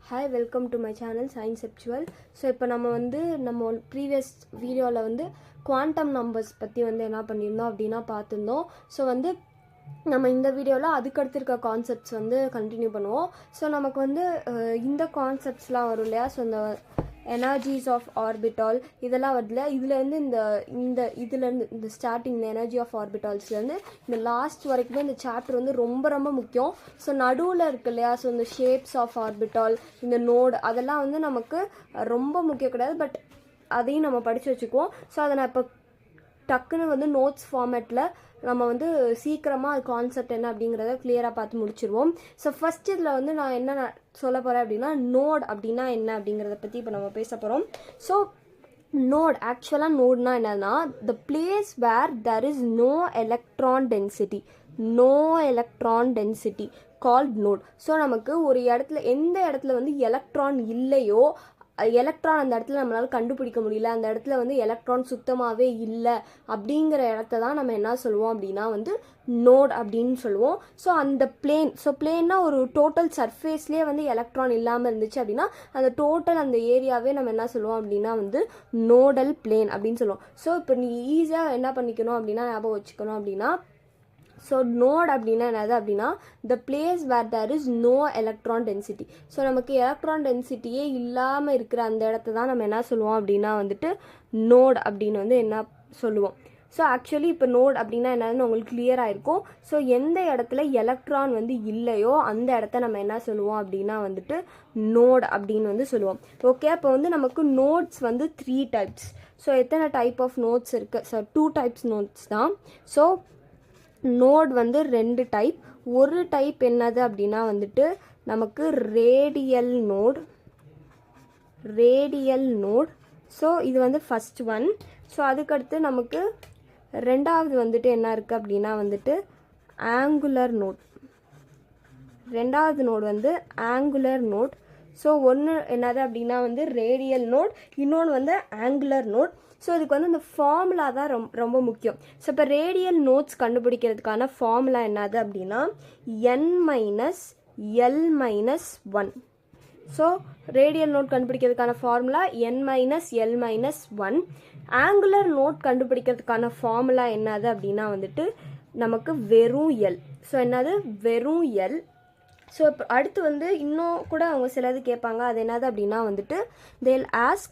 Hi, welcome to my channel Scienceptual. So இப்போ நம்ம previous வீடியோவில் குவாண்டம் நம்பர்ஸ் பற்றி என்ன பண்ணியிருந்தோம் அப்படின்னா பார்த்துருந்தோம். ஸோ நம்ம இந்த வீடியோவில் அதுக்கடுத்து இருக்க கான்செப்ட்ஸ் கண்டினியூ பண்ணுவோம். ஸோ நமக்கு இந்த கான்செப்ட்ஸ்லாம் வரும் இல்லையா. ஸோ இந்த எனர்ஜிஸ் ஆஃப் ஆர்பிட்டால் இதெல்லாம் வரல. இதுலேருந்து இதுலேருந்து இந்த ஸ்டார்டிங் இந்த எனர்ஜி ஆஃப் ஆர்பிட்டால்ஸ்லேருந்து இந்த லாஸ்ட் வரைக்குமே இந்த சாப்டர் ரொம்ப ரொம்ப முக்கியம். ஸோ நடுவில் இருக்கு இல்லையா. ஸோ இந்த ஷேப்ஸ் ஆஃப் ஆர்பிட்டால், இந்த நோடு, அதெல்லாம் நமக்கு ரொம்ப முக்கியம் கிடையாது. பட் அதையும் நம்ம படித்து வச்சுக்குவோம். ஸோ அதை நான் இப்போ டக்குன்னு நோட்ஸ் ஃபார்மேட்டில் நம்ம சீக்கிரமாக அது கான்செப்ட் என்ன அப்படிங்கிறத கிளியராக பார்த்து முடிச்சிருவோம். ஸோ ஃபஸ்ட் இதில் நான் என்ன சொல்ல போகிறேன் அப்படின்னா, நோட் அப்படின்னா என்ன அப்படிங்கிறத பற்றி இப்போ நம்ம பேச போகிறோம். ஸோ நோட் ஆக்சுவலாக நோட்னா என்னன்னா, the place where there is no electron density called node. So நமக்கு ஒரு இடத்துல எந்த இடத்துல எலக்ட்ரான் இல்லையோ, எலக்ட்ரான் அந்த இடத்துல நம்மளால் கண்டுபிடிக்க முடியல, அந்த இடத்துல எலக்ட்ரான் சுத்தமாகவே இல்லை அப்படிங்கிற இடத்த தான் நம்ம என்ன சொல்லுவோம் அப்படின்னா நோட் அப்படின்னு சொல்லுவோம். ஸோ அந்த பிளேன், ஸோ பிளேன்னா ஒரு டோட்டல் சர்ஃபேஸ்லேயே எலக்ட்ரான் இல்லாமல் இருந்துச்சு அப்படின்னா அந்த டோட்டல் அந்த ஏரியாவே நம்ம என்ன சொல்லுவோம் அப்படின்னா நோடல் பிளேன் அப்படின்னு சொல்லுவோம். ஸோ இப்போ நீ ஈஸியாக என்ன பண்ணிக்கணும் அப்படின்னா ஞாபகம் வச்சுக்கணும் அப்படின்னா, ஸோ நோட் அப்படின்னா என்னது அப்படின்னா, the place where there is no electron density. So நமக்கு எலக்ட்ரான் டென்சிட்டியே இல்லாமல் இருக்கிற அந்த இடத்த தான் நம்ம என்ன சொல்லுவோம் அப்படின்னா நோட் அப்படின்னு என்ன சொல்லுவோம். ஸோ ஆக்சுவலி இப்போ நோட் அப்படின்னா என்னன்னு உங்களுக்கு கிளியராக இருக்கும். ஸோ எந்த இடத்துல எலக்ட்ரான் இல்லையோ அந்த இடத்த நம்ம என்ன சொல்லுவோம் அப்படின்னா நோட் அப்படின்னு சொல்லுவோம். ஓகே, அப்போ நமக்கு நோட்ஸ் 3 டைப்ஸ். ஸோ எத்தனை டைப் ஆஃப் நோட்ஸ் இருக்குது? ஸோ 2 டைப்ஸ் நோட்ஸ் தான். So node 2 type. ஒரு டைப் என்னது அப்படின்னா நமக்கு ரேடியல் நோட். ஸோ இது ஃபர்ஸ்ட் ஒன். ஸோ அதுக்கடுத்து நமக்கு ரெண்டாவது என்ன இருக்குது அப்படின்னா ஆங்குலர் நோட். ரெண்டாவது நோட் ஆங்குலர் நோட். ஸோ ஒன்று என்னது அப்படின்னா ரேடியல் நோட், இன்னொன்று ஆங்குலர் நோட். ஸோ இதுக்கு இந்த ஃபார்முலா தான் ரொம்ப முக்கியம். ஸோ இப்போ ரேடியல் நோட்ஸ் கண்டுபிடிக்கிறதுக்கான ஃபார்முலா என்னது அப்படின்னா n-l-1. ஸோ ரேடியல் நோட் கண்டுபிடிக்கிறதுக்கான ஃபார்முலா n-l-1. ஆங்குலர் நோட் கண்டுபிடிக்கிறதுக்கான ஃபார்முலா என்னது அப்படின்னா நமக்கு வெறும் எல். ஸோ என்னது வெறும் எல். ஸோ இப்போ அடுத்து இன்னும் கூட அவங்க சிலது கேட்பாங்க. அது என்னது அப்படின்னா they'll ask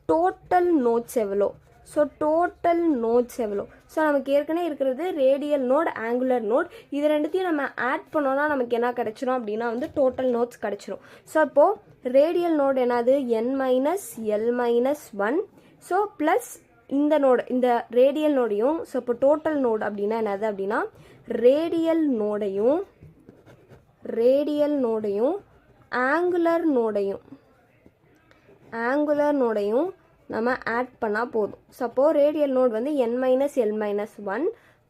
டோட்டல் நோட்ஸ் எவ்வளோ. ஸோ டோட்டல் நோட்ஸ் எவ்வளோ. ஸோ நமக்கு ஏற்கனவே இருக்கிறது ரேடியல் நோட், ஆங்குலர் நோட். இது ரெண்டுத்தையும் நம்ம ஆட் பண்ணோன்னா நமக்கு என்ன கிடைச்சிரும் அப்படின்னா டோட்டல் நோட்ஸ் கிடைச்சிரும். ஸோ அப்போது ரேடியல் நோட் என்னது n-l-1. ஸோ ப்ளஸ் இந்த நோடு, இந்த ரேடியல் நோடையும், ஸோ இப்போ டோட்டல் நோட் அப்படின்னா என்னது அப்படின்னா ரேடியல் நோடையும் ஆங்குலர் நோடையும் நம்ம ஆட் பண்ணால் போதும். சப்போ radial node n-l-1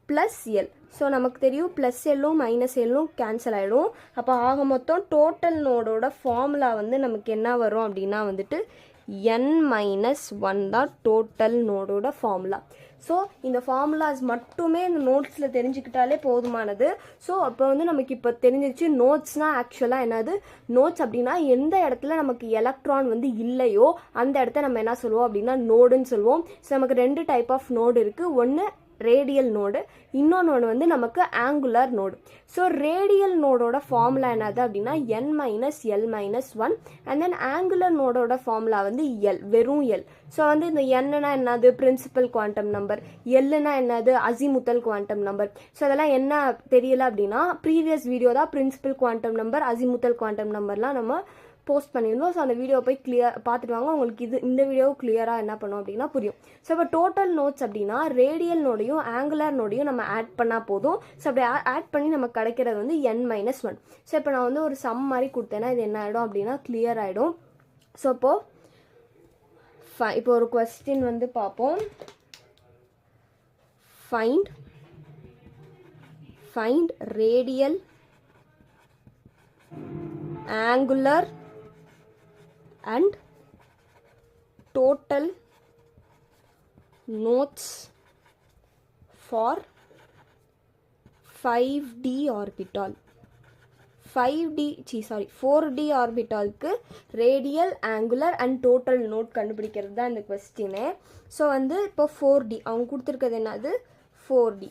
plus L. So நமக்கு தெரியும் ப்ளஸ் எல்லும் மைனஸ் எல்லும் கேன்சல் ஆகிடும். அப்போ ஆக மொத்தம் டோட்டல் நோடோட ஃபார்முலா நமக்கு என்ன வரும் அப்படின்னா n-1 தான் டோட்டல் நோடோட ஃபார்முலா. ஸோ இந்த ஃபார்முலாஸ் மட்டுமே இந்த நோட்ஸில் தெரிஞ்சுக்கிட்டாலே போதுமானது. ஸோ அப்போ நமக்கு இப்போ தெரிஞ்சிருச்சு நோட்ஸ்னால் ஆக்சுவலாக என்னது. நோட்ஸ் அப்படின்னா எந்த இடத்துல நமக்கு எலக்ட்ரான் இல்லையோ அந்த இடத்த நம்ம என்ன சொல்லுவோம் அப்படின்னா நோடுன்னு சொல்லுவோம். ஸோ நமக்கு 2 டைப் ஆஃப் நோடு இருக்குது. ஒன்று ரேடியல் நோடு, இன்னொன்று நமக்கு ஆங்குலர் நோடு. ஸோ ரேடியல் நோடோட ஃபார்முலா என்னது அப்படின்னா n-l-1. அண்ட் தென் ஆங்குலர் நோடோட ஃபார்முலா எல், வெறும் எல். ஸோ இந்த என்னன்னா என்னது பிரின்சிபல் குவாண்டம் நம்பர், எல்லுனா என்னது அசிமுத்தல் குவாண்டம் நம்பர். ஸோ அதெல்லாம் என்ன தெரியல அப்படின்னா ப்ரீவியஸ் வீடியோ தான் principal quantum number, azimuthal quantum நம்பர்லாம் நம்ம போஸ்ட் பண்ணியிருந்தோம். ஸோ அந்த வீடியோ போய் பார்த்துட்டு வாங்க. உங்களுக்கு இந்த வீடியோ கிளியராக என்ன பண்ணும் அப்படின்னா புரியும். ஸோ இப்போ டோட்டல் நோட்ஸ் அப்படின்னா ரேடியல் நோடையும் ஆங்குலர் நோடையும் நம்ம ஆட் பண்ணால் போதும். ஸோ அப்படி ஆட் பண்ணி நமக்கு கிடைக்கிறது n-1. ஸோ இப்போ நான் ஒரு சம் மாதிரி கொடுத்தேன்னா இது என்ன ஆகிடும் அப்படின்னா கிளியர் ஆகிடும். ஸோ இப்போ ஒரு கொஸ்டின் பார்ப்போம். Find radial, angular and total notes for 5d orbital. 4D ஆர்பிட்டாலுக்கு radial, angular and total node கண்டுபிடிக்கிறது தான் இந்த கொஸ்டினு. ஸோ வந்து இப்போ 4D அவங்க கொடுத்துருக்கிறது என்னது 4D.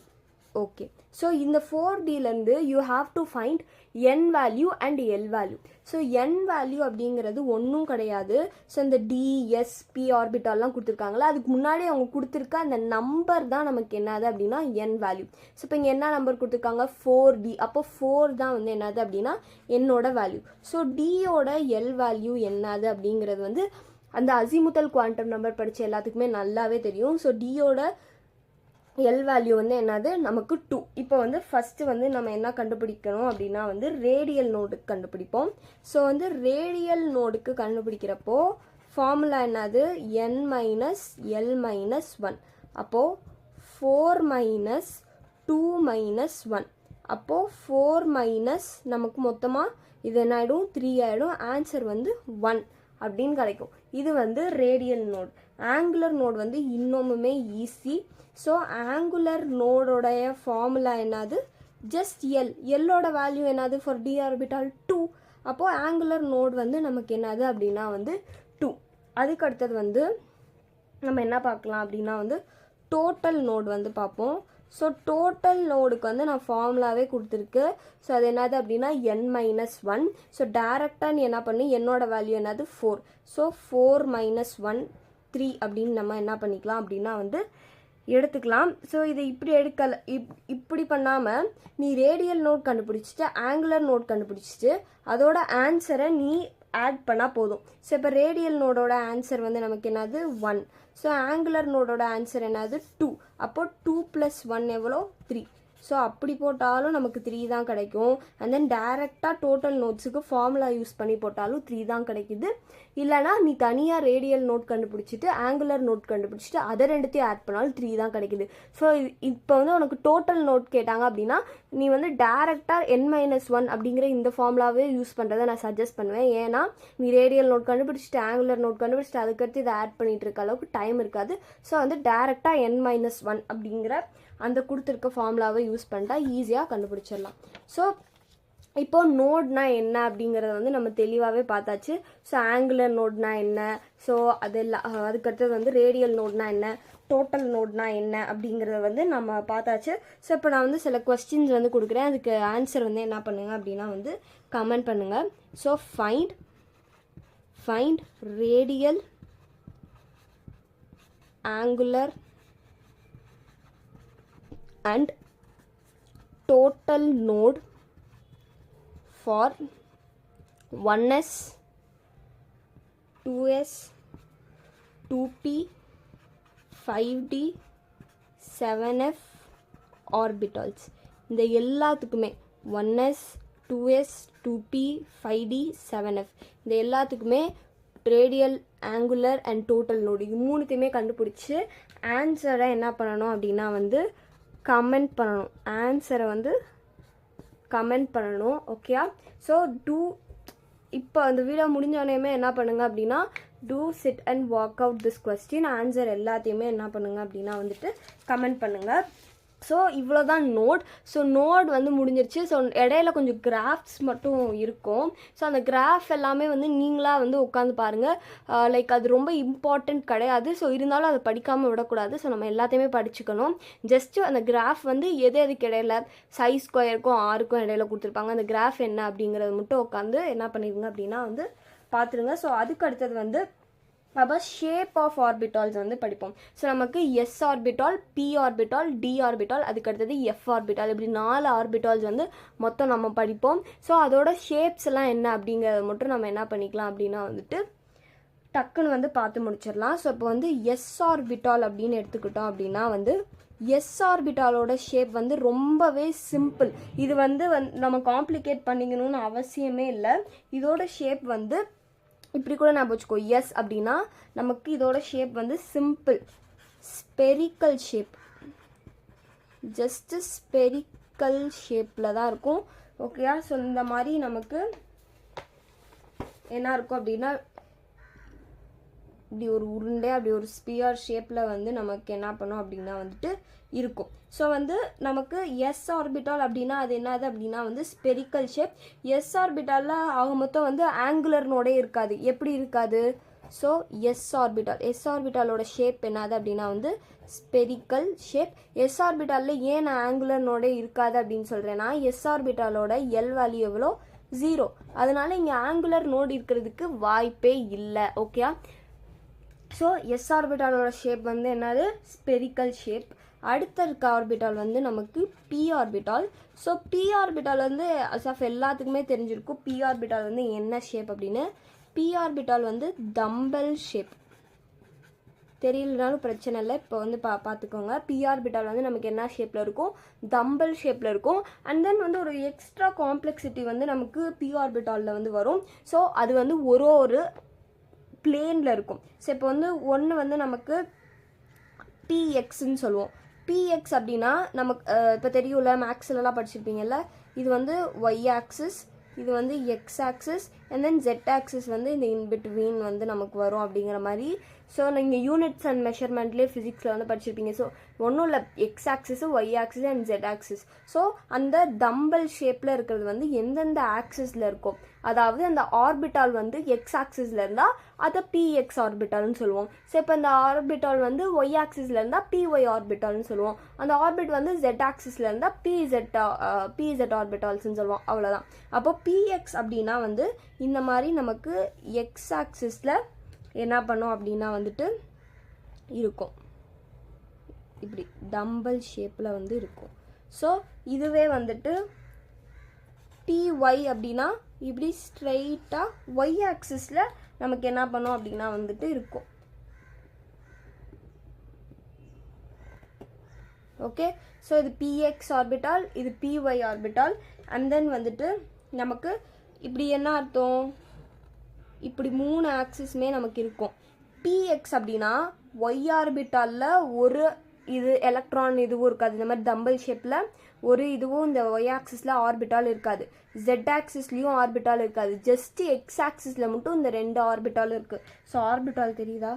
ஓகே, ஸோ இந்த 4Dலேருந்து you have to find n value and l value. So n value அப்படிங்கிறது ஒன்றும் கிடையாது. ஸோ இந்த DSP ஆர்பிட்டால்லாம் கொடுத்துருக்காங்களா, அதுக்கு முன்னாடி அவங்க கொடுத்துருக்க அந்த நம்பர் தான் நமக்கு என்னது அப்படின்னா n வேல்யூ. ஸோ இப்போ இங்கே என்ன நம்பர் கொடுத்துருக்காங்க 4D, அப்போ 4 தான் வந்து என்னது அப்படின்னா என்னோட வேல்யூ. ஸோ Dயோட l வேல்யூ என்னது அப்படிங்கிறது வந்து அந்த அசிமுதல் குவாண்டம் நம்பர் படித்த எல்லாத்துக்குமே நல்லாவே தெரியும். ஸோ Dயோட L வேல்யூ வந்து என்னது நமக்கு 2. இப்போ வந்து ஃபஸ்ட்டு வந்து நம்ம என்ன கண்டுபிடிக்கணும் அப்படின்னா வந்து ரேடியல் நோடுக்கு கண்டுபிடிப்போம். ஸோ வந்து ரேடியல் நோடுக்கு கண்டுபிடிக்கிறப்போ ஃபார்முலா என்னது n மைனஸ் l மைனஸ் 1. அப்போது 4 மைனஸ் 2 மைனஸ் 1. அப்போது 4 மைனஸ் நமக்கு மொத்தமாக இது என்ன ஆகிடும் 3 ஆகிடும். ஆன்சர் வந்து 1 அப்படின்னு கிடைக்கும். இது வந்து ரேடியல் நோட். ஆங்குலர் நோட் வந்து இன்னுமுமே ஈஸி. ஸோ ஆங்குலர் நோடோடைய ஃபார்முலா என்னது ஜஸ்ட் எல்லோட வேல்யூ என்னது ஃபார் டி ஆர்பிட்டால் 2. அப்போது ஆங்குலர் நோட் வந்து நமக்கு என்னது அப்படின்னா வந்து 2. அதுக்கு அடுத்தது வந்து நம்ம என்ன பார்க்கலாம் அப்படின்னா வந்து டோட்டல் நோட் வந்து பார்ப்போம். ஸோ டோட்டல் நோடுக்கு வந்து நான் ஃபார்முலாவே கொடுத்துருக்கு. ஸோ அது என்னது அப்படின்னா n மைனஸ் 1. ஸோ டேரெக்டாக நீ என்ன பண்ணி என்னோட வேல்யூ என்னது 4. ஸோ 4 மைனஸ் 1 3 அப்படின்னு நம்ம என்ன பண்ணிக்கலாம் அப்படின்னா வந்து எடுத்துக்கலாம். ஸோ இது இப்படி இப்படி பண்ணாமல் நீ ரேடியல் நோட் கண்டுபிடிச்சிட்டு ஆங்குலர் நோட் கண்டுபிடிச்சிட்டு அதோட ஆன்சரை நீ ஆட் பண்ணால் போதும். ஸோ இப்போ ரேடியல் நோடோட ஆன்சர் வந்து நமக்கு என்னது 1. ஸோ ஆங்குலர் நோடோட ஆன்சர் என்னது 2. அப்போ 2 + 1 எவ்வளோ 3. ஸோ அப்படி போட்டாலும் நமக்கு 3 தான் கிடைக்கும். அண்ட் தென் டேரெக்டாக டோட்டல் நோட்ஸுக்கு ஃபார்முலா யூஸ் பண்ணி போட்டாலும் 3 தான் கிடைக்குது. இல்லைனா நீ தனியாக ரேடியல் நோட் கண்டுபிடிச்சிட்டு ஆங்குலர் நோட் கண்டுபிடிச்சிட்டு அதை ரெண்டுத்தையும் ஆட் பண்ணாலும் 3 தான் கிடைக்குது. ஸோ இப்போ வந்து உனக்கு டோட்டல் நோட் கேட்டாங்க அப்படின்னா நீ வந்து டேரெக்டாக n மைனஸ் 1 அப்படிங்கிற இந்த ஃபார்முலாவே யூஸ் பண்ணுறதை நான் சஜஸ்ட் பண்ணுவேன். ஏன்னா நீ ரேடியல் நோட் கண்டுபிடிச்சிட்டு ஆங்குலர் நோட் கண்டுபிடிச்சிட்டு அதுக்கடுத்து இதை ஆட் பண்ணிட்டு இருக்க அளவுக்கு டைம் இருக்காது. ஸோ வந்து டேரெக்டாக n மைனஸ் 1 அப்படிங்கிற அந்த கொடுத்துருக்க ஃபார்முலாவை யூஸ் பண்ணிட்டா ஈஸியாக கண்டுபிடிச்சிடலாம். ஸோ இப்போ நோட்னா என்ன அப்படிங்கிறத வந்து நம்ம தெளிவாகவே பார்த்தாச்சு. ஸோ ஆங்குலர் நோட்னா என்ன, ஸோ அதெல்லாம் அதுக்கடுத்தது வந்து ரேடியல் நோட்னா என்ன, டோட்டல் நோட்னா என்ன அப்படிங்கிறத வந்து நம்ம பார்த்தாச்சு. ஸோ இப்போ நான் வந்து சில கொஸ்டின்ஸ் வந்து கொடுக்குறேன். அதுக்கு ஆன்சர் வந்து என்ன பண்ணுங்க அப்படின்னா வந்து கமெண்ட் பண்ணுங்கள். So find radial, angular and total node for 1s, 2s, 2p, 5d, 7f orbitals. இந்த எல்லாத்துக்குமே 1s, 2s, 2p, 5d, 7f இந்த எல்லாத்துக்குமே radial, angular and total node இது மூணுத்தையுமே கண்டுபிடிச்சி ஆன்சரை என்ன பண்ணணும் அப்படின்னா வந்து கமெண்ட் பண்ணணும். ஆன்சரை வந்து கமெண்ட் பண்ணணும். ஓகேயா? ஸோ இப்போ அந்த வீடியோ முடிஞ்சோடனேயுமே என்ன பண்ணுங்க அப்படின்னா sit and walk out this question. Answer எல்லாத்தையுமே என்ன பண்ணுங்க அப்படின்னா வந்துட்டு கமெண்ட் பண்ணுங்கள். ஸோ இவ்வளோ தான் நோட். ஸோ நோட் வந்து முடிஞ்சிருச்சு. ஸோ இடையில கொஞ்சம் கிராஃப்ஸ் மட்டும் இருக்கும். ஸோ அந்த கிராஃப் எல்லாமே வந்து நீங்களாக வந்து உட்காந்து பாருங்கள். லைக் அது ரொம்ப இம்பார்ட்டண்ட் கிடையாது. ஸோ இருந்தாலும் அதை படிக்காமல் விடக்கூடாது. ஸோ நம்ம எல்லாத்தையுமே படிச்சுக்கணும். ஜஸ்ட்டு அந்த கிராஃப் வந்து எதுக்கு இடையில சைஸ் ஸ்கொயருக்கும் ஆருக்கும் இடையில கொடுத்துருப்பாங்க. அந்த கிராஃப் என்ன அப்படிங்கிறது மட்டும் உட்காந்து என்ன பண்ணிடுங்க அப்படின்னா வந்து பார்த்துருங்க. ஸோ அதுக்கு அடுத்தது வந்து அப்போ ஷேப் ஆஃப் ஆர்பிட்டால்ஸ் வந்து படிப்போம். ஸோ நமக்கு s orbital, p orbital, d orbital, அதுக்கு அடுத்தது எஃப் ஆர்பிட்டால், இப்படி 4 ஆர்பிட்டால்ஸ் வந்து மொத்தம் நம்ம படிப்போம். ஸோ அதோட ஷேப்ஸ் எல்லாம் என்ன அப்படிங்கிறத மட்டும் நம்ம என்ன பண்ணிக்கலாம் அப்படின்னா வந்துட்டு டக்குன்னு வந்து பார்த்து முடிச்சிடலாம். ஸோ இப்போ வந்து எஸ் ஆர்பிட்டால் அப்படின்னு எடுத்துக்கிட்டோம் அப்படின்னா வந்து எஸ் ஆர்பிட்டாலோட ஷேப் வந்து ரொம்பவே சிம்பிள். இது வந்து நம்ம காம்ப்ளிகேட் பண்ணிக்கணும்னு அவசியமே இல்லை. இதோட ஷேப் வந்து இப்படி கூட நான் வச்சுக்கோ. எஸ் அப்படின்னா நமக்கு இதோட ஷேப் வந்து simple spherical shape, just spherical ஷேப்பில் தான் இருக்கும். ஓகேயா? ஸோ இந்த மாதிரி நமக்கு என்ன இருக்கும் அப்படின்னா இப்படி ஒரு உருண்டை அப்படி ஒரு ஸ்பியர் ஷேப்பில் வந்து நமக்கு என்ன பண்ணும் அப்படின்னா வந்துட்டு இருக்கும். ஸோ வந்து நமக்கு எஸ் ஆர்பிட்டால் அப்படின்னா அது என்னது அப்படின்னா வந்து ஸ்பெரிக்கல் ஷேப். எஸ் ஆர்பிட்டாலில் ஆக மொத்தம் வந்து ஆங்குலர் நோடே இருக்காது. எப்படி இருக்காது? ஸோ எஸ் ஆர்பிட்டாலோட ஷேப் என்னது அப்படின்னா வந்து ஸ்பெரிக்கல் ஷேப். எஸ் ஆர்பிட்டாலில் ஏன் நான் ஆங்குலர் நோடே இருக்காது அப்படின்னு சொல்கிறேன்னா, எஸ் ஆர்பிட்டாலோட எல் வேல்யூ எவ்வளோ? 0. அதனால இங்கே ஆங்குலர் நோடு இருக்கிறதுக்கு வாய்ப்பே இல்லை. ஓகே. ஸோ எஸ் ஆர்பிட்டாலோட ஷேப் வந்து என்னது? Spherical shape. அடுத்த இருக்க ஆர்பிட்டால் வந்து நமக்கு p orbital. So p orbital வந்து அசாஃப் எல்லாத்துக்குமே தெரிஞ்சிருக்கும் பி ஆர்பிட்டால் வந்து என்ன ஷேப் அப்படின்னு. பி ஆர்பிட்டால் வந்து தம்பல் ஷேப். தெரியலனாலும் பிரச்சனை இல்லை. இப்போ வந்து பார்த்துக்கோங்க. பி ஆர்பிட்டால் வந்து நமக்கு என்ன ஷேப்பில் இருக்கும்? தம்பல் ஷேப்பில் இருக்கும். அண்ட் தென் வந்து ஒரு எக்ஸ்ட்ரா காம்ப்ளெக்சிட்டி வந்து நமக்கு பி ஆர்பிட்டாலில் வந்து வரும். ஸோ அது வந்து ஒரு பிளேனில் இருக்கும். ஸோ இப்போ வந்து ஒன்று வந்து நமக்கு பிஎக்ஸ்ன்னு சொல்லுவோம். பிஎக்ஸ் அப்படின்னா நமக்கு இப்போ தெரியும்ல, மேக்ஸ்லலாம் படிச்சிருப்பீங்கல்ல, இது வந்து ஒய் ஆக்சிஸ், இது வந்து x axis, and then z axis வந்து இந்த இன்பிட்வீன் வந்து நமக்கு வரும் அப்படிங்கிற மாதிரி. ஸோ நீங்கள் யூனிட்ஸ் அண்ட் மெஷர்மெண்ட்லேயே ஃபிசிக்ஸில் வந்து படிச்சிருப்பீங்க. ஸோ ஒன்றும் இல்லை, x axis y axis and z axis. So அந்த தம்பல் ஷேப்பில் இருக்கிறது வந்து எந்தெந்த ஆக்சிஸில் இருக்கும், அதாவது அந்த ஆர்பிட்டால் வந்து எக்ஸ் ஆக்சிஸில் இருந்தால் அதை பிஎக்ஸ் ஆர்பிட்டால்னு சொல்லுவோம். ஸோ இப்போ இந்த ஆர்பிட்டால் வந்து ஒய் ஆக்சிஸில் இருந்தால் பிஒய் ஆர்பிட்டால்னு சொல்லுவோம். அந்த ஆர்பிட் வந்து ஜெட் ஆக்சிஸில் இருந்தால் பிஇசெட் ஆர்பிட்டால்ஸ்ன்னு சொல்லுவோம். அவ்வளோதான். அப்போ பிஎக்ஸ் அப்படின்னா வந்து இந்த மாதிரி நமக்கு எக்ஸ் ஆக்சிஸில் என்ன பண்ணும் அப்படின்னா வந்துட்டு இருக்கும், இப்படி டம்பல் ஷேப்பில் வந்து இருக்கும். ஸோ இதுவே வந்துட்டு பிஒய் அப்படின்னா இப்படி ஸ்ட்ரெயிட்டாக ஒய் ஆக்சிஸில் நமக்கு என்ன பண்ணும் அப்படின்னா வந்துட்டு இருக்கும். ஓகே. ஸோ இது பிஎக்ஸ் ஆர்பிட்டால், இது பிஒய் ஆர்பிட்டால். அண்ட் தென் வந்துட்டு நமக்கு இப்படி என்ன அர்த்தம்? இப்படி 3 ஆக்சிஸுமே நமக்கு இருக்கும். பிஎக்ஸ் அப்படின்னா ஒய் ஆர்பிட்டாலில் ஒரு இது எலக்ட்ரான் இதுவும் இருக்காது. இந்த மாதிரி டம்பல் ஷேப்பில் ஒரு இதுவும் இந்த ஒய் ஆக்சிஸில் ஆர்பிட்டால் இருக்காது. ஜெட் ஆக்சிஸ்லேயும் ஆர்பிட்டால் இருக்காது. ஜஸ்ட் எக்ஸ் ஆக்சிஸில் மட்டும் இந்த 2 ஆர்பிட்டால் இருக்குது. ஸோ ஆர்பிட்டால் தெரியுதா?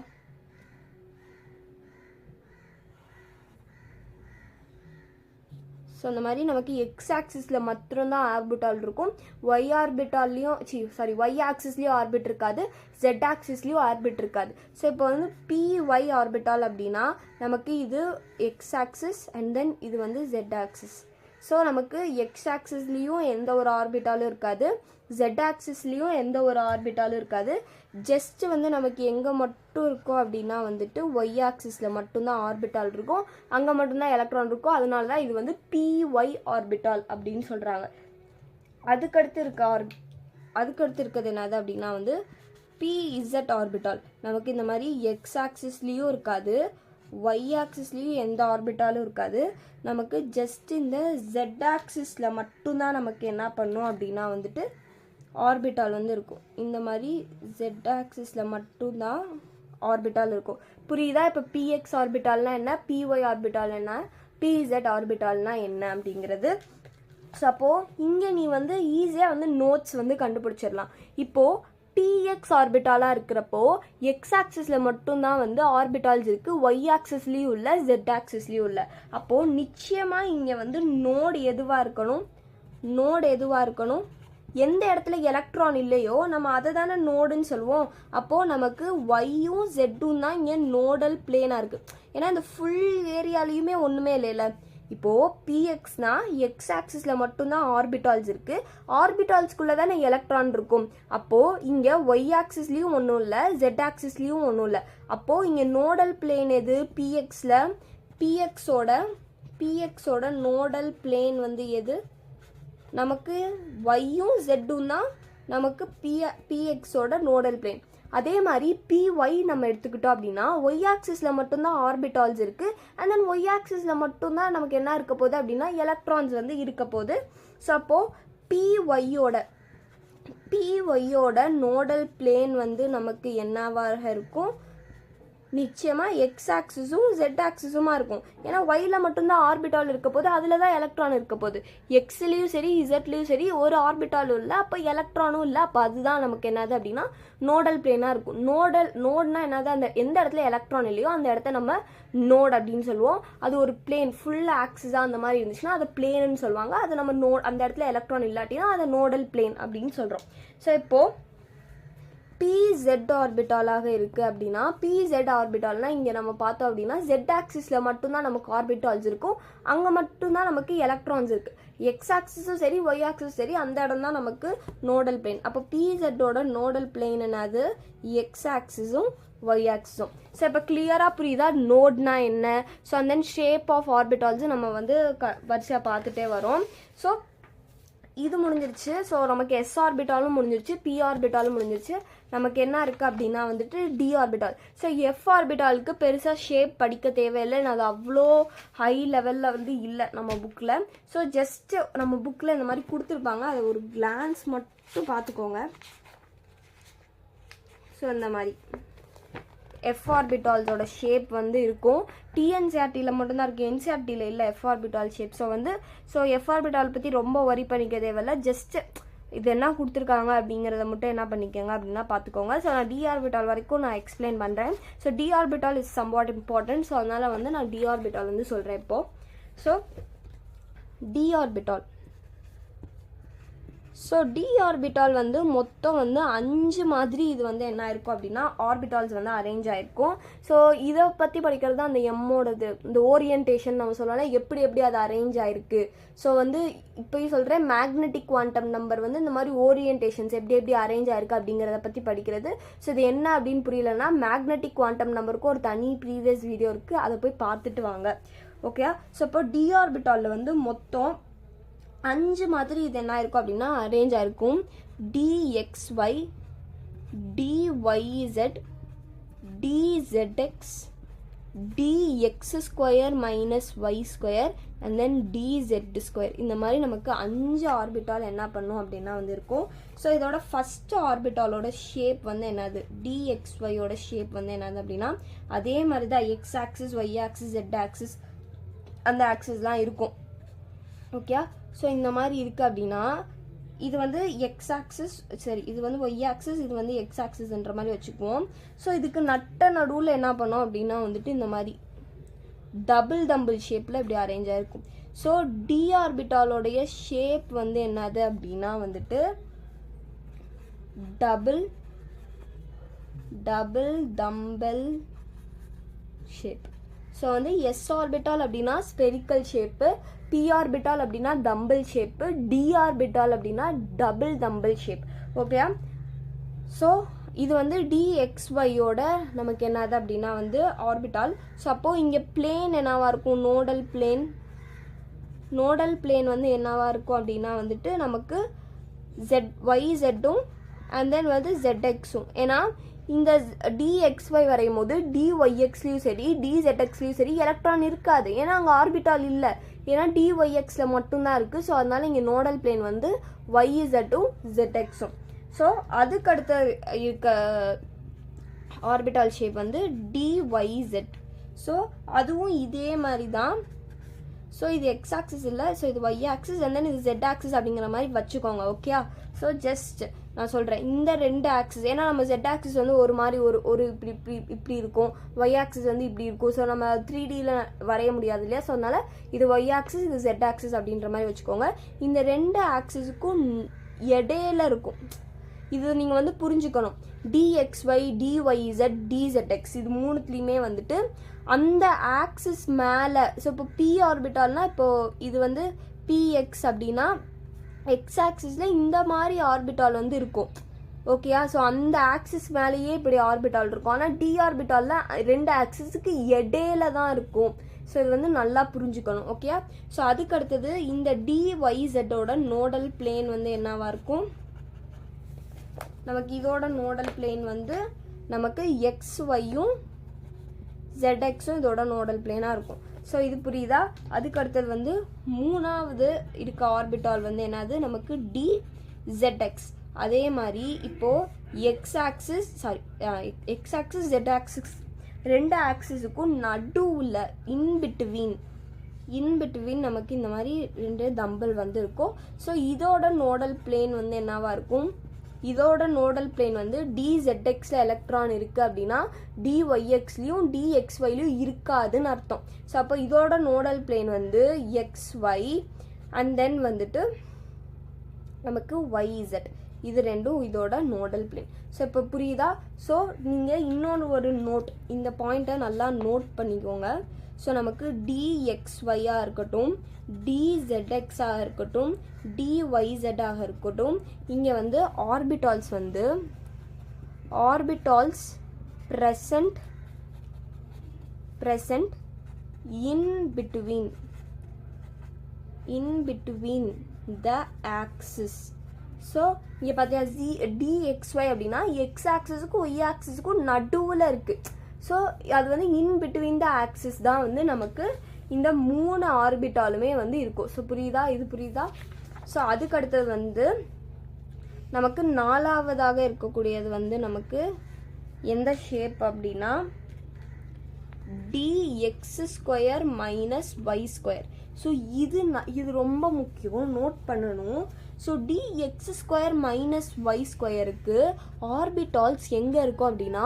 ஸோ அந்த மாதிரி நமக்கு எக்ஸ் ஆக்சிஸில் மட்டும்தான் ஆர்பிட்டால் இருக்கும். ஒய் ஆர்பிட்டால்லையும் ஒய் ஆக்சிஸ்லேயும் ஆர்பிட் இருக்காது, ஜெட் ஆக்சிஸ்லேயும் ஆர்பிட் இருக்காது. ஸோ இப்போ வந்து பிஒய் ஆர்பிட்டால் அப்படின்னா நமக்கு இது எக்ஸ் ஆக்சிஸ் அண்ட் தென் இது வந்து ஜெட் ஆக்சிஸ். ஸோ நமக்கு எக்ஸ் ஆக்சிஸ்லேயும் எந்த ஒரு ஆர்பிட்டாலும் இருக்காது, ஜெட் ஆக்சிஸ்லேயும் எந்த ஒரு ஆர்பிட்டாலும் இருக்காது. ஜஸ்ட் வந்து நமக்கு எங்கே மட்டும் இருக்கும் அப்படின்னா வந்துட்டு ஒய் ஆக்சிஸில் மட்டும்தான் ஆர்பிட்டால் இருக்கும், அங்கே மட்டும்தான் எலக்ட்ரான் இருக்கும். அதனால தான் இது வந்து பிஒய் ஆர்பிட்டால் அப்படின்னு சொல்கிறாங்க. அதுக்கடுத்து இருக்கிறது என்னது அப்படின்னா வந்து பிஇசெட் ஆர்பிட்டால். நமக்கு இந்த மாதிரி எக்ஸ் ஆக்சிஸ்லேயும் இருக்காது, ஒய் ஆக்சிஸ்லேயும் எந்த ஆர்பிட்டாலும் இருக்காது. நமக்கு ஜஸ்ட் இந்த ஜெட் ஆக்சிஸில் மட்டும்தான் நமக்கு என்ன பண்ணும் அப்படின்னா வந்துட்டு ஆர்பிட்டால் வந்து இருக்கும். இந்த மாதிரி ஜெட் ஆக்சிஸில் மட்டும்தான் ஆர்பிட்டால் இருக்கும். புரியுதா? இப்போ பிஎக்ஸ் ஆர்பிட்டால்னா என்ன, பிஒய் ஆர்பிட்டால் என்ன, பிஇசெட் ஆர்பிட்டால்னா என்ன அப்படிங்கிறது. ஸோ இங்கே நீ வந்து ஈஸியாக வந்து நோட்ஸ் வந்து கண்டுபிடிச்சிடலாம். இப்போது பிஎக்ஸ் ஆர்பிட்டாலாக இருக்கிறப்போ எக்ஸ் ஆக்சிஸில் மட்டும்தான் வந்து ஆர்பிட்டால்ஸ் இருக்குது, ஒய் ஆக்சிஸ்லேயும் இல்லை, ஜெட் ஆக்சிஸ்லேயும் இல்லை. அப்போது நிச்சயமாக இங்கே வந்து நோடு எதுவாக இருக்கணும்? எந்த இடத்துல எலக்ட்ரான் இல்லையோ நம்ம அதை தானே நோடுன்னு சொல்லுவோம். அப்போது நமக்கு ஒய்யும் ஜெட்டும் தான் இங்கே நோடல் பிளேனாக இருக்குது. ஏன்னா இந்த ஃபுல் ஏரியாலையுமே ஒன்றுமே இல்லைல்ல. இப்போது பிஎக்ஸ்னா எக்ஸ் ஆக்சிஸில் மட்டும்தான் ஆர்பிட்டால்ஸ் இருக்குது, ஆர்பிட்டால்ஸ்குள்ளே தானே எலக்ட்ரான் இருக்கும். அப்போது இங்கே ஒய் ஆக்சிஸ்லேயும் ஒன்றும் இல்லை, ஜெட் ஆக்சிஸ்லேயும் ஒன்றும் இல்லை. அப்போது இங்கே நோடல் பிளேன் எது? பிஎக்ஸில் பிஎக்ஸோட நோடல் பிளேன் வந்து எது? நமக்கு ஒய்யும் ஜெட்டும் தான் நமக்கு பிஎக்ஸோட நோடல் பிளேன். அதே மாதிரி பிஒய் நம்ம எடுத்துக்கிட்டோம் அப்படின்னா ஒய் ஆக்சிஸில் மட்டும்தான் ஆர்பிட்டால்ஸ் இருக்குது, அண்ட் தென் ஒய் ஆக்சிஸில் மட்டும்தான் நமக்கு என்ன இருக்க போகுது அப்படின்னா எலக்ட்ரான்ஸ் வந்து இருக்க போகுது. ஸோ அப்போது பிஒய்யோட நோடல் பிளேன் வந்து நமக்கு என்னவாக இருக்கும்? நிச்சயமாக எக்ஸ் ஆக்சிஸும் ஜெட் ஆக்சிஸுமா இருக்கும். ஏன்னா ஒயில் மட்டும்தான் ஆர்பிட்டால் இருக்க போது, அதில் தான் எலக்ட்ரான் இருக்க போகுது. எக்ஸ்லேயும் சரி இசட்லேயும் சரி ஒரு ஆர்பிட்டாலும் இல்லை, அப்போ எலக்ட்ரானும் இல்லை. அப்போ அதுதான் நமக்கு என்னது அப்படின்னா நோடல் பிளேனாக இருக்கும். நோட்னா என்னது, அந்த எந்த இடத்துல எலக்ட்ரான் இல்லையோ அந்த இடத்த நம்ம நோட் அப்படின்னு சொல்லுவோம். அது ஒரு பிளேன் ஃபுல் ஆக்சிஸாக அந்த மாதிரி இருந்துச்சுன்னா அதை பிளேன்னு சொல்லுவாங்க. அது நம்ம அந்த இடத்துல எலக்ட்ரான் இல்லாட்டினா அதை நோடல் பிளேன் அப்படின்னு சொல்கிறோம். ஸோ இப்போது PZ ஆர்பிட்டாலாக இருக்குது அப்படின்னா, PZ ஆர்பிட்டால்னால் இங்கே நம்ம பார்த்தோம் அப்படின்னா Z ஆக்சிஸில் மட்டும்தான் நமக்கு ஆர்பிட்டால்ஸ் இருக்கும், அங்கே மட்டும்தான் நமக்கு எலக்ட்ரான்ஸ் இருக்குது. எக்ஸ் ஆக்சிஸும் சரி ஒய் ஆக்சிஸும் சரி அந்த இடம் தான் நமக்கு நோடல் பிளேன். அப்போ PZோட நோடல் பிளேன் என்னது, எக்ஸ் ஆக்சிஸும் ஒய் ஆக்சிஸும். ஸோ இப்போ கிளியராக புரியுதா நோட்னா என்ன. So and then shape of ஆர்பிட்டால்ஸும் நம்ம வந்து வரிசையாக பார்த்துட்டே வரோம். ஸோ இது முடிஞ்சிருச்சு. ஸோ நமக்கு எஸ் ஆர்பிட்டாலும் முடிஞ்சிருச்சு, பி ஆர்பிட்டாலும் முடிஞ்சிருச்சு. நமக்கு என்ன இருக்குது அப்படின்னா வந்துட்டு டி ஆர்பிட்டால். ஸோ எஃப் ஆர்பிட்டாலுக்கு பெருசாக ஷேப் படிக்க தேவையில்லை, அது அவ்வளோ ஹை லெவலில் வந்து இல்லை நம்ம புக்கில். ஸோ ஜஸ்ட்டு நம்ம புக்கில் இந்த மாதிரி கொடுத்துருப்பாங்க, அதை ஒரு கிளான்ஸ் மட்டும் பார்த்துக்கோங்க. ஸோ இந்த மாதிரி எஃப் ஆர்பிட்டால்ஸோட ஷேப் வந்து இருக்கும். டிஎன்சிஆர்டியில் மட்டும்தான் இருக்குது, என்சிஆர்டியில் இல்லை F orbital shape. So F orbital பற்றி ரொம்ப வரி பண்ணிக்க தேவையில்லை, ஜஸ்ட்டு இது என்ன கொடுத்துருக்காங்க அப்படிங்கிறத மட்டும் என்ன பண்ணிக்கோங்க அப்படின்னா பார்த்துக்கோங்க. ஸோ நான் டி ஆர்பிட்டால் வரைக்கும் நான் எக்ஸ்பிளைன் பண்ணுறேன். So d orbital is somewhat important. So அதனால் வந்து நான் டி ஆர்பிட்டால் வந்து சொல்கிறேன் இப்போது. So d orbital d orbital வந்து மொத்தம் வந்து 5 மாதிரி இது வந்து என்ன இருக்கும் அப்படின்னா ஆர்பிட்டால்ஸ் வந்து அரேஞ்ச் ஆகிருக்கும். ஸோ இதை பற்றி படிக்கிறது தான் அந்த எம்மோடது, இந்த ஓரியன்டேஷன் நம்ம சொல்லலாம், எப்படி அது அரேஞ்ச் ஆகிருக்கு. ஸோ வந்து இப்போயும் சொல்கிறேன், மேக்னெட்டிக் குவாண்டம் நம்பர் வந்து இந்த மாதிரி ஓரியன்டேஷன்ஸ் எப்படி அரேஞ்ச் ஆகிருக்கு அப்படிங்கிறத பற்றி படிக்கிறது. ஸோ இது என்ன அப்படின்னு புரியலன்னா மேக்னெட்டிக் குவாண்டம் நம்பருக்கு ஒரு தனி ப்ரீவியஸ் வீடியோ இருக்குது, அதை போய் பார்த்துட்டு வாங்க. ஓகே. ஸோ இப்போ டி ஆர்பிட்டாலில் வந்து மொத்தம் 5 மாதிரி இது என்ன இருக்கும் அப்படின்னா அரேஞ்ச் ஆயிருக்கும். DXY, DYZ, DZX, DX² minus Y² and then DZ². இந்த மாதிரி நமக்கு 5 ஆர்பிட்டால் என்ன பண்ணும் அப்படின்னா வந்து இருக்கும். ஸோ இதோட ஃபஸ்ட் ஆர்பிட்டாலோட ஷேப் வந்து என்னது, DXYயோட ஷேப் வந்து என்னது அப்படின்னா அதே மாதிரி தான் x axis y axis z axis அந்த ஆக்சிஸ்லாம் இருக்கும். ஓகே. ஸோ இந்த மாதிரி இருக்குது அப்படின்னா இது வந்து எக்ஸ் ஆக்சிஸ், சரி இது வந்து ஒய் ஆக்சிஸ், இது வந்து எக்ஸ் ஆக்சிஸ்ன்ற மாதிரி வச்சுக்குவோம். ஸோ இதுக்கு நடுவில் என்ன பண்ணோம் அப்படின்னா வந்துட்டு இந்த மாதிரி டபுள் ஷேப்பில் இப்படி அரேஞ்ச் ஆகிருக்கும். ஸோ டி ஆர்பிட்டாலோடைய ஷேப் வந்து என்னது அப்படின்னா வந்துட்டு டபுள் ஷேப். ஸோ வந்து எஸ் ஆர்பிட்டால் அப்படின்னா ஸ்பெரிக்கல் ஷேப்பு, பி ஆர்பிட்டால் அப்படின்னா தம்பிள் ஷேப்பு, டி ஆர்பிட்டால் அப்படின்னா டபுள் ஷேப். ஓகே. ஸோ இது வந்து டிஎக்ஸ்ஒய்யோட நமக்கு என்னது அப்படின்னா வந்து ஆர்பிட்டால். ஸோ அப்போது இங்கே பிளேன் என்னவாக இருக்கும், நோடல் பிளேன் வந்து என்னவாக இருக்கும் அப்படின்னா வந்துட்டு நமக்கு YZும் அண்ட் தென் வந்து ZXும். ஏன்னா இந்த DXY வரையும் போது DYXலையும் சரி DZXலையும் சரி எலக்ட்ரான் இருக்காது, ஏன்னா அங்கே ஆர்பிட்டால் இல்லை, ஏன்னா DYXல மட்டும்தான் இருக்குது. ஸோ அதனால இங்கே நோடல் பிளேன் வந்து YZும் ZXும். ஸோ அதுக்கடுத்த இருக்க ஆர்பிட்டால் ஷேப் வந்து DYZ. ஸோ அதுவும் இதே மாதிரி தான். ஸோ இது எக்ஸ் ஆக்சிஸ் இல்லை, ஸோ இது ஒய் ஆக்சிஸ் அண்ட் தென் இது ஜெட் ஆக்சிஸ் அப்படிங்கிற மாதிரி வச்சுக்கோங்க. ஓகே. ஸோ ஜஸ்ட் நான் சொல்கிறேன் இந்த 2 ஆக்சிஸ், ஏன்னா நம்ம ஜெட் ஆக்சிஸ் வந்து ஒரு மாதிரி ஒரு இப்படி இருக்கும், ஒய் ஆக்சிஸ் வந்து இப்படி இருக்கும். ஸோ நம்ம 3Dயில் வரைய முடியாது இல்லையா, ஸோ அதனால் இது ஒய் ஆக்சிஸ் இது ஜெட் ஆக்சிஸ் அப்படின்ற மாதிரி வச்சுக்கோங்க. இந்த 2 ஆக்சிஸுக்கும் இடையில இருக்கும், இது நீங்கள் வந்து புரிஞ்சுக்கணும். DXY, DYZ, DZX இது மூணுத்துலேயுமே வந்துட்டு அந்த ஆக்சிஸ் மேலே. ஸோ இப்போ பி ஆர்பிட்டால்னால் இப்போது இது வந்து PX அப்படின்னா எக்ஸ் ஆக்சிஸில் இந்த மாதிரி ஆர்பிட்டால் வந்து இருக்கும். ஓகேயா. ஸோ அந்த ஆக்சிஸ் மேலேயே இப்படி ஆர்பிட்டால் இருக்கும், ஆனால் டி ஆர்பிட்டாலில் 2 ஆக்சிஸுக்கு இடையில தான் இருக்கும். ஸோ இது வந்து நல்லா புரிஞ்சுக்கணும். ஓகே. ஸோ அதுக்கு அடுத்தது இந்த DYZோட நோடல் பிளேன் வந்து என்னவாக இருக்கும், நமக்கு இதோட நோடல் பிளேன் வந்து நமக்கு XYயும் ZXும் இதோட நோடல் பிளேனாக இருக்கும். ஸோ இது புரியுதா. அதுக்கு அடுத்தது வந்து 3வது இருக்க ஆர்பிட்டால் வந்து என்னது நமக்கு DZX. அதே மாதிரி இப்போது எக்ஸ் ஆக்சிஸ் Z ஆக்சிஸ் ரெண்டு ஆக்சிஸுக்கும் நடுவில் இன்பிட்வீன் நமக்கு இந்த மாதிரி ரெண்டு தம்பிள் வந்து இருக்கும். ஸோ இதோட நோடல் பிளேன் வந்து என்னவா இருக்கும், இதோட நோடல் பிளேன் வந்து DZXல எலக்ட்ரான் இருக்குது அப்படின்னா DYXலையும் DXYலையும் இருக்காதுன்னு அர்த்தம். ஸோ அப்போ இதோட நோடல் பிளேன் வந்து XY அண்ட் தென் வந்துட்டு நமக்கு YZ, இது ரெண்டும் இதோட நோடல் பிளேன். ஸோ இப்போ புரியுதா? ஸோ நீங்கள் இன்னொன்று ஒரு நோட், இந்த பாயிண்ட்டை நல்லா நோட் பண்ணிக்கோங்க. ஸோ நமக்கு DXYயாக இருக்கட்டும், DZXாக இருக்கட்டும், DYZஆக இருக்கட்டும், இங்கே வந்து orbitals present in between the axis. So இங்கே பார்த்தியா DXY அப்படின்னா எக்ஸ் ஆக்சிஸுக்கும் ஒய் ஆக்சிஸுக்கும் நடுவில் இருக்குது. ஸோ அது வந்து இன் பிட்வீன் த ஆக்சிஸ் தான் வந்து நமக்கு இந்த 3 ஆர்பிட்டாலுமே வந்து இருக்கும். ஸோ புரியுதா? இது புரியுதா? ஸோ அதுக்கு அடுத்தது வந்து நமக்கு 4வதாக இருக்கக்கூடியது வந்து நமக்கு எந்த ஷேப் அப்படின்னா DX² - Y². ஸோ இது ரொம்ப முக்கியம், நோட் பண்ணணும். ஸோ DX² - Y²க்கு ஆர்பிட்டால்ஸ் எங்கே இருக்கும் அப்படின்னா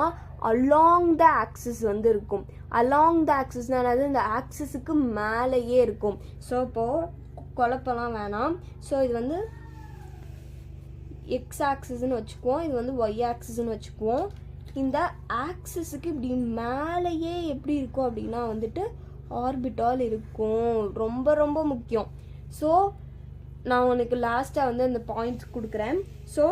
அலாங் த ஆக்சிஸ் வந்து இருக்கும். அலாங் த ஆக்சிஸ்னால் என்னது, இந்த ஆக்சிஸுக்கு மேலேயே இருக்கும். ஸோ இப்போது குழப்பலாம் வேணாம். ஸோ இது வந்து எக்ஸ் ஆக்சிஸ்ன்னு வச்சுக்குவோம், இது வந்து ஒய் ஆக்சிஸ்ன்னு வச்சுக்குவோம். இந்த ஆக்சிஸுக்கு இப்படி மேலேயே எப்படி இருக்கும் அப்படின்னா வந்துட்டு ஆர்பிட்டால் இருக்கும். ரொம்ப ரொம்ப முக்கியம். ஸோ நான் உனக்கு லாஸ்ட்டாக வந்து அந்த பாயிண்ட்ஸ் கொடுக்குறேன். ஸோ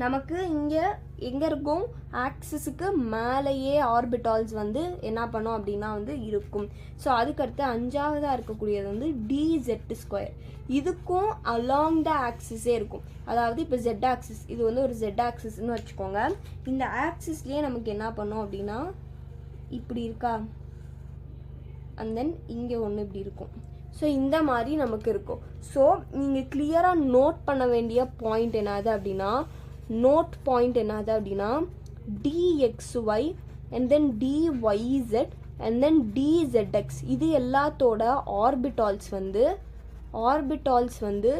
நமக்கு இங்கே எங்கே இருக்கும், ஆக்சிஸுக்கு மேலேயே ஆர்பிட்டால்ஸ் வந்து என்ன பண்ணோம் அப்படின்னா வந்து இருக்கும். ஸோ அதுக்கடுத்து 5வதாக இருக்கக்கூடியது வந்து DZ². இதுக்கும் அலாங் த ஆக்சிஸே இருக்கும். அதாவது இப்போ Z ஆக்சிஸ், இது வந்து ஒரு Z ஆக்சிஸ்ன்னு வச்சுக்கோங்க. இந்த ஆக்சிஸ்லேயே நமக்கு என்ன பண்ணோம் அப்படின்னா இப்படி இருக்கா, அண்ட் தென் இங்கே ஒன்று இப்படி இருக்கும். ஸோ இந்த மாதிரி நமக்கு இருக்கும். ஸோ நீங்கள் கிளியராக நோட் பண்ண வேண்டிய பாயிண்ட் என்னது அப்படின்னா DXY and then DYZ and then DZX, இது எல்லாத்தோட ஆர்பிட்டால்ஸ் வந்து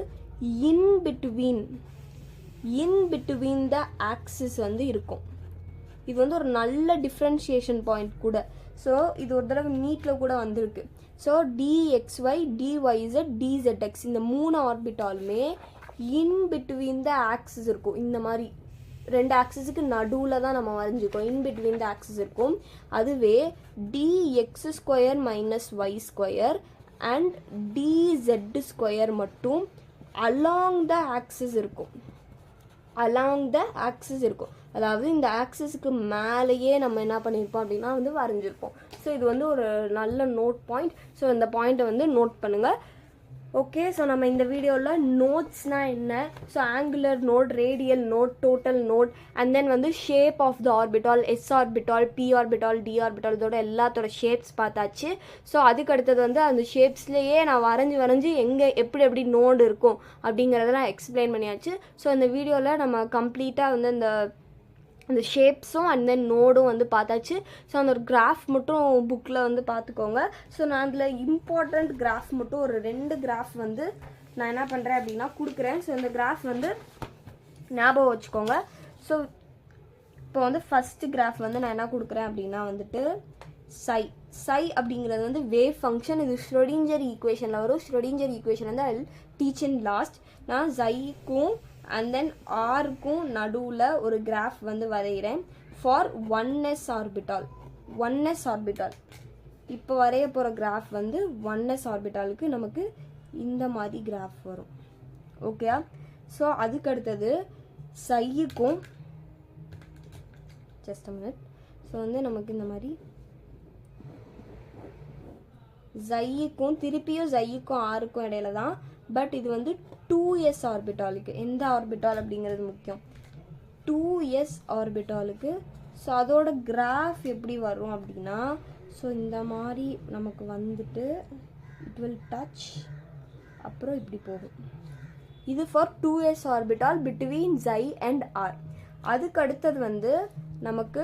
இன் பிட்வீன் த ஆக்சிஸ் வந்து இருக்கும். இது வந்து ஒரு நல்ல டிஃப்ரென்ஷியேஷன் பாயிண்ட் கூட. ஸோ இது ஒரு தடவை நீட்டில் கூட வந்திருக்கு. ஸோ DXY, DYZ, DZX இந்த 3 ஆர்பிட்டாலுமே இன் பிட்வீன் த ஆக்சிஸ் இருக்கும். இந்த மாதிரி ரெண்டு ஆக்சிஸுக்கு நடுவில் தான் நம்ம வரைஞ்சிக்கோம், இன் பிட்வீன் த ஆக்சிஸ் இருக்கும். அதுவே DX² - Y² அண்ட் DZ² மட்டும் அலாங் த ஆக்சிஸ் இருக்கும். அதாவது இந்த ஆக்சிஸுக்கு மேலேயே நம்ம என்ன பண்ணியிருப்போம் அப்படின்னா வந்து வரைஞ்சிருப்போம். ஸோ இது வந்து ஒரு நல்ல நோட் பாயிண்ட். ஸோ இந்த பாயிண்ட்டை வந்து நோட் பண்ணுங்கள். ஓகே, ஸோ நம்ம இந்த வீடியோவில் நோட்ஸ்னால் என்ன, so angular node, radial node, total node, and then வந்து shape of the orbital, S orbital, P orbital, D orbital, இதோட எல்லாத்தோட ஷேப்ஸ் பார்த்தாச்சு. ஸோ அதுக்கு அடுத்தது வந்து அந்த ஷேப்ஸ்லேயே நான் வரைஞ்சி எங்கே எப்படி நோடு இருக்கும் அப்படிங்கிறத நான் எக்ஸ்பிளைன் பண்ணியாச்சு. ஸோ இந்த வீடியோவில் நம்ம கம்ப்ளீட்டாக வந்து அந்த ஷேப்ஸும் அண்ட் தென் நோடும் வந்து பார்த்தாச்சு. ஸோ அந்த ஒரு கிராஃப் மட்டும் புக்கில் வந்து பார்த்துக்கோங்க. ஸோ நான் அதில் இம்பார்ட்டண்ட் கிராஃப் மட்டும் ஒரு 2 கிராஃப் வந்து நான் என்ன பண்ணுறேன் அப்படின்னா கொடுக்குறேன். ஸோ இந்த கிராஃப் வந்து ஞாபகம் வச்சுக்கோங்க. ஸோ இப்போ வந்து ஃபஸ்ட்டு கிராஃப் வந்து நான் என்ன கொடுக்குறேன் அப்படின்னா வந்துட்டு சை அப்படிங்கிறது வந்து வேவ் ஃபங்க்ஷன். இது ஷ்ரோடிஞ்சர் ஈக்குவேஷனில் வரும். ஷ்ரோடிஞ்சர் ஈக்குவேஷன் வந்து ஐ டீச் இன் லாஸ்ட். நான் சைக்கும் அண்ட் தென் ஆருக்கும் நடுவில் ஒரு கிராஃப் வந்து வரைகிறேன் ஃபார் 1s ஆர்பிட்டால். இப்போ வரைய போகிற கிராஃப் வந்து 1s ஆர்பிட்டாலுக்கு நமக்கு இந்த மாதிரி கிராஃப் வரும். ஓகே, ஸோ அதுக்கு அடுத்தது சைக்கும் ஜஸ்ட் அ மினிட். ஸோ வந்து நமக்கு இந்த மாதிரி ஜைக்கும் ஆருக்கும் இடையில தான். பட் இது வந்து 2s ஆர்பிட்டாலுக்கு. எந்த ஆர்பிட்டால் அப்படிங்கிறது முக்கியம், 2s ஆர்பிட்டாலுக்கு. ஸோ அதோட கிராஃப் எப்படி வரும் அப்படின்னா, ஸோ இந்த மாதிரி நமக்கு வந்துட்டு இட் வில் டச், அப்புறம் இப்படி போகும். இது for 2s orbital between psi and R. அதுக்கு அடுத்தது வந்து நமக்கு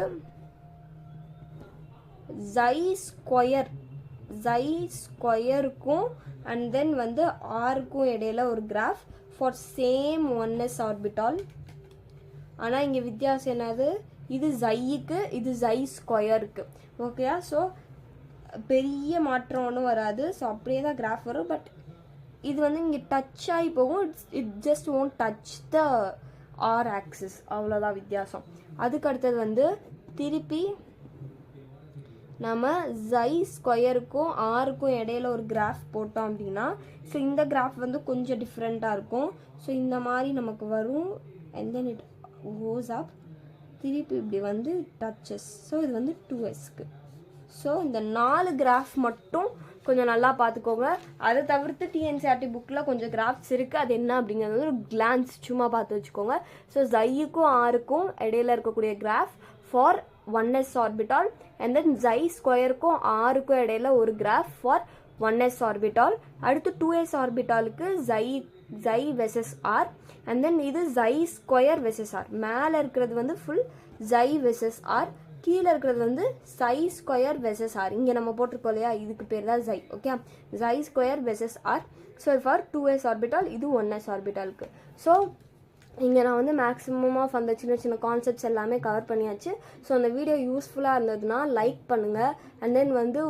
ஸ்கொயருக்கும் அண்ட் தென் வந்து ஆருக்கும் இடையில ஒரு graph for same 1s orbital. ஆனால் இங்கே வித்தியாசம் என்னது, இது ஜைக்கு இது ஜை ஸ்கொயருக்கு. ஓகேயா? ஸோ பெரிய மாற்றம் ஒன்றும் வராது. ஸோ அப்படியே தான் கிராஃப் வரும். பட் இது வந்து இங்கே டச் ஆகி போகும். It just won't touch the or axis. அவ்வளோதான் வித்தியாசம். அதுக்கு அடுத்தது வந்து திருப்பி நம்ம ஜை ஸ்கொயருக்கும் ஆருக்கும் இடையில ஒரு கிராஃப் போட்டோம் அப்படின்னா, ஸோ இந்த கிராஃப் வந்து கொஞ்சம் டிஃப்ரெண்ட்டாக இருக்கும். ஸோ இந்த மாதிரி நமக்கு வரும். அண்ட் தென் இட் கோஸ் அப், திருப்பி இப்படி வந்து டச்சஸ். ஸோ இது வந்து 2sக்கு. ஸோ இந்த 4 கிராஃப் மட்டும் கொஞ்சம் நல்லா பார்த்துக்கோங்க. அதை தவிர்த்து டிஎன்சிஆர்டி புக்கில் கொஞ்சம் கிராஃப்ஸ் இருக்குது. அது என்ன அப்படிங்கிறது ஒரு கிளான்ஸ் சும்மா பார்த்து வச்சுக்கோங்க. ஸோ ஜைக்கும் ஆருக்கும் இடையில இருக்கக்கூடிய graph for 1s orbital. And then psi ஸ்கொயருக்கும் ஆருக்கும் இடையில ஒரு கிராஃப் ஃபார் 1s ஆர்பிட்டால். அடுத்து 2s ஆர்பிட்டாலுக்கு psi versus R. And then இது ஜை ஸ்கொயர் வெசஸ் ஆர். மேலே இருக்கிறது வந்து ஃபுல் ஜை வெசஸ் ஆர், கீழே இருக்கிறது வந்து சை ஸ்கொயர் வெசஸ் ஆர். இங்கே நம்ம போட்டிருக்கோம் இல்லையா, இதுக்கு பேர் தான் psi. Okay, psi square versus R. So for 2s orbital, இது 1s ஆர்பிட்டாலுக்கு. ஸோ இங்கே நான் வந்து மேக்ஸிமம் ஆஃப் அந்த சின்ன சின்ன கான்செப்ட்ஸ் எல்லாமே கவர் பண்ணியாச்சு. ஸோ அந்த வீடியோ யூஸ்ஃபுல்லாக இருந்ததுன்னா லைக் பண்ணுங்கள். அண்ட் தென் வந்து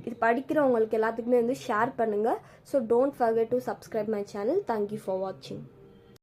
இது படிக்கிறவங்களுக்கு எல்லாத்துக்குமே வந்து ஷேர் பண்ணுங்கள். So don't forget to subscribe my channel. Thank you for வாட்சிங்.